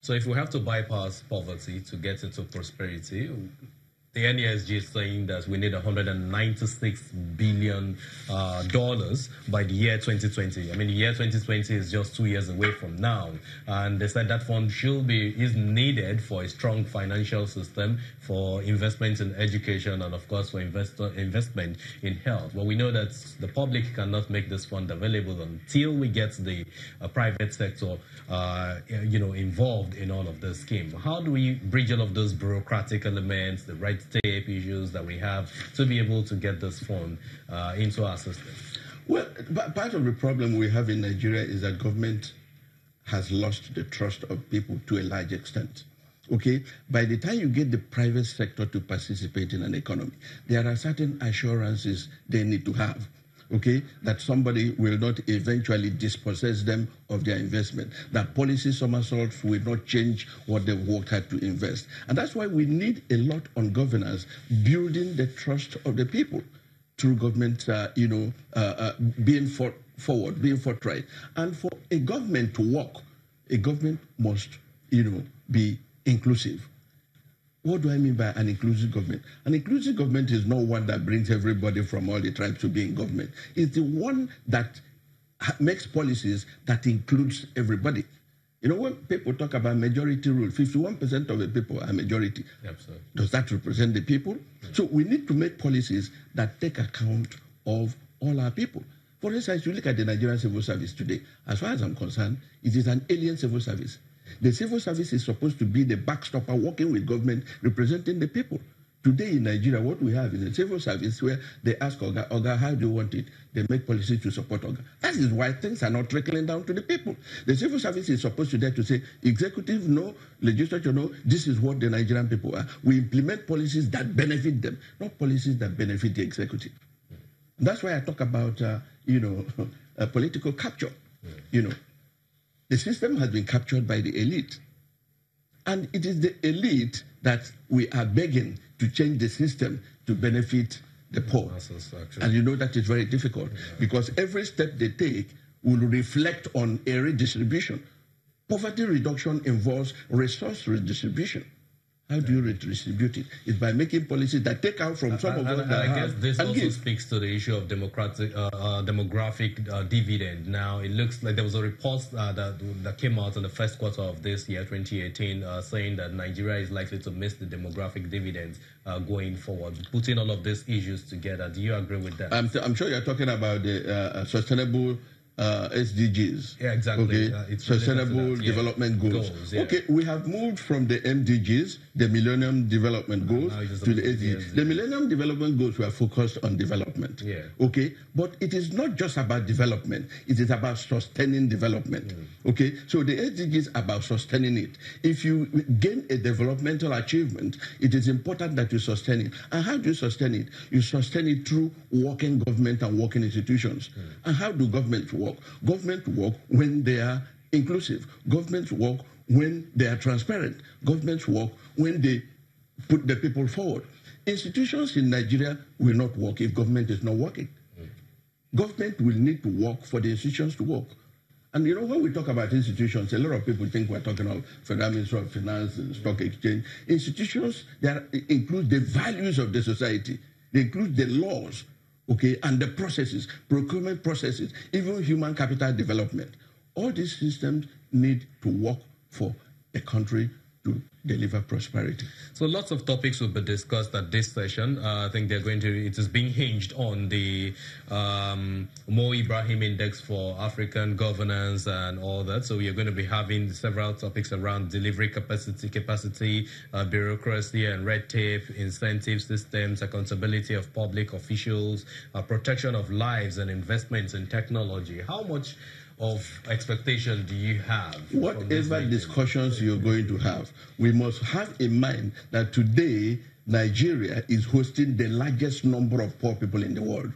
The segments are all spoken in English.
So if we have to bypass poverty to get into prosperity, the NES is saying that we need $196 billion by the year 2020. I mean, the year 2020 is just 2 years away from now. And they said that fund is needed for a strong financial system, for investment in education, and of course for investment in health. Well, we know that the public cannot make this fund available until we get the private sector involved in all of this scheme. How do we bridge all of those bureaucratic elements, the red tape issues that we have, to be able to get this fund into our system? Well, part of the problem we have in Nigeria is that government has lost the trust of people to a large extent. Okay, by the time you get the private sector to participate in an economy, there are certain assurances they need to have. Okay, that somebody will not eventually dispossess them of their investment, that policy somersaults will not change what they've worked hard to invest. And that's why we need a lot on governance, building the trust of the people through government, being forward, being forthright. And for a government to work, a government must, be inclusive. What do I mean by an inclusive government? An inclusive government is not one that brings everybody from all the tribes to be in government. It's the one that makes policies that includes everybody. You know, when people talk about majority rule, 51% of the people are majority. Absolutely. Does that represent the people? So we need to make policies that take account of all our people. For instance, you look at the Nigerian civil service today. As far as I'm concerned, it is an alien civil service. The civil service is supposed to be the backstopper working with government, representing the people. Today in Nigeria, what we have is a civil service where they ask Oga, how do you want it? They make policies to support Oga. That is why things are not trickling down to the people. The civil service is supposed to there to say, executive, no, legislature, no, this is what the Nigerian people are. We implement policies that benefit them, not policies that benefit the executive. That's why I talk about, political capture, The system has been captured by the elite. And it is the elite that we are begging to change the system to benefit the poor. And you know that is very difficult because every step they take will reflect on a redistribution. Poverty reduction involves resource redistribution. How do you redistribute it? It's by making policies that take out from some of us that I guess this also speaks to the issue of demographic dividend. Now, it looks like there was a report that came out in the first quarter of this year, 2018, saying that Nigeria is likely to miss the demographic dividends going forward. Putting all of these issues together, do you agree with that? I'm sure you're talking about the sustainable SDGs. Yeah, exactly. Okay, sustainable development goals. Yeah. Okay, we have moved from the MDGs, the Millennium Development Goals, to the SDGs. The Millennium Development Goals were focused on development. Yeah. Okay, but it is not just about development. It is about sustaining development. Okay, so the SDGs are about sustaining it. If you gain a developmental achievement, it is important that you sustain it. And how do you sustain it? You sustain it through working government and working institutions. And how do governments work? Government work when they are inclusive. Governments work when they are transparent. Governments work when they put the people forward. Institutions in Nigeria will not work if government is not working. Government will need to work for the institutions to work. And when we talk about institutions, a lot of people think we're talking about Federal Ministry of Finance, Stock Exchange. Institutions, they include the values of the society. They include the laws, okay, and the processes, procurement processes, even human capital development. All these systems need to work for a country to deliver prosperity. So lots of topics will be discussed at this session. I think it is being hinged on the Mo Ibrahim Index for African governance and all that. So we are going to be having several topics around delivery capacity, bureaucracy and red tape, incentive systems, accountability of public officials, protection of lives and investments in technology. How much of expectation do you have? Whatever discussions you're going to have, we must have in mind that today Nigeria is hosting the largest number of poor people in the world.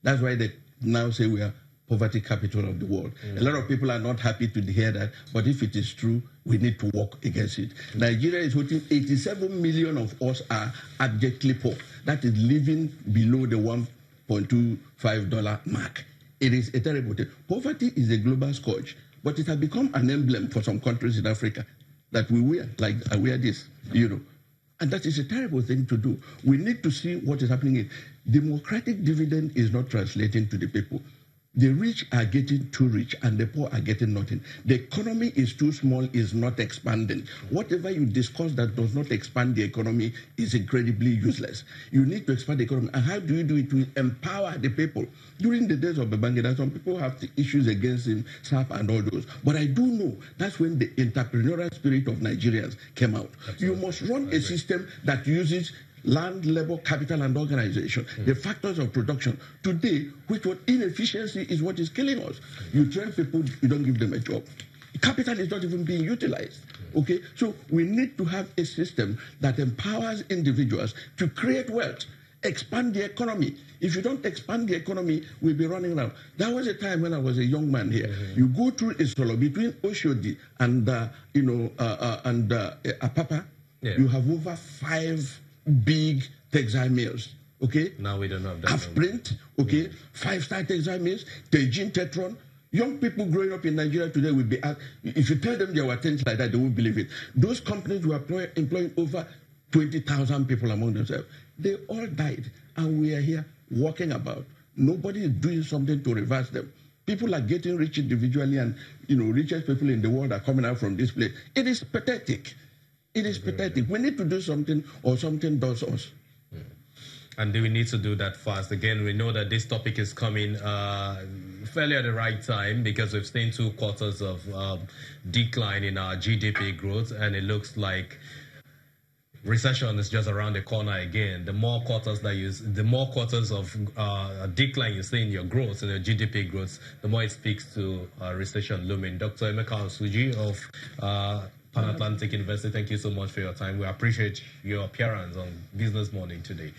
That's why they now say we are poverty capital of the world. A lot of people are not happy to hear that, but if it is true, we need to work against it. Nigeria is hosting 87 million of us are abjectly poor. That is living below the $1.25 mark. It is a terrible thing. Poverty is a global scourge, but it has become an emblem for some countries in Africa. that we wear, like I wear this, And that is a terrible thing to do. We need to see what is happening. Democratic dividend is not translating to the people. The rich are getting too rich and the poor are getting nothing. The economy is too small, is not expanding. Whatever you discuss that does not expand the economy is incredibly useless. You need to expand the economy. And how do you do it? To empower the people. During the days of Babangida, some people have the issues against him, SAP and all those. But I do know that's when the entrepreneurial spirit of Nigerians came out. Absolutely. You must run a system that uses land, labor, capital, and organization, the factors of production. Today, which was inefficiency is what is killing us. You train people, you don't give them a job. Capital is not even being utilized. Okay, so we need to have a system that empowers individuals to create wealth, expand the economy. If you don't expand the economy, we'll be running around. There was a time when I was a young man here. You go through a solo between Oshodi and Apapa. You have over 5 big textile mills, okay? Now we don't have that. Half print, okay? 5-star textile mills, Tejin, Tetron. Young people growing up in Nigeria today will be asked, if you tell them there were things like that, they won't believe it. Those companies were employing over 20,000 people among themselves. They all died, and we are here walking about. Nobody is doing something to reverse them. People are getting rich individually, and richest people in the world are coming out from this place. It is pathetic. It is pathetic. We need to do something, or something does us. And we need to do that fast. Again, we know that this topic is coming fairly at the right time because we've seen 2 quarters of decline in our GDP growth, and it looks like recession is just around the corner again. The more quarters of decline you see in your growth, in your GDP growth, the more it speaks to recession looming. Dr. Emeka Osuji of Pan Atlantic University, thank you so much for your time. We appreciate your appearance on Business Morning today.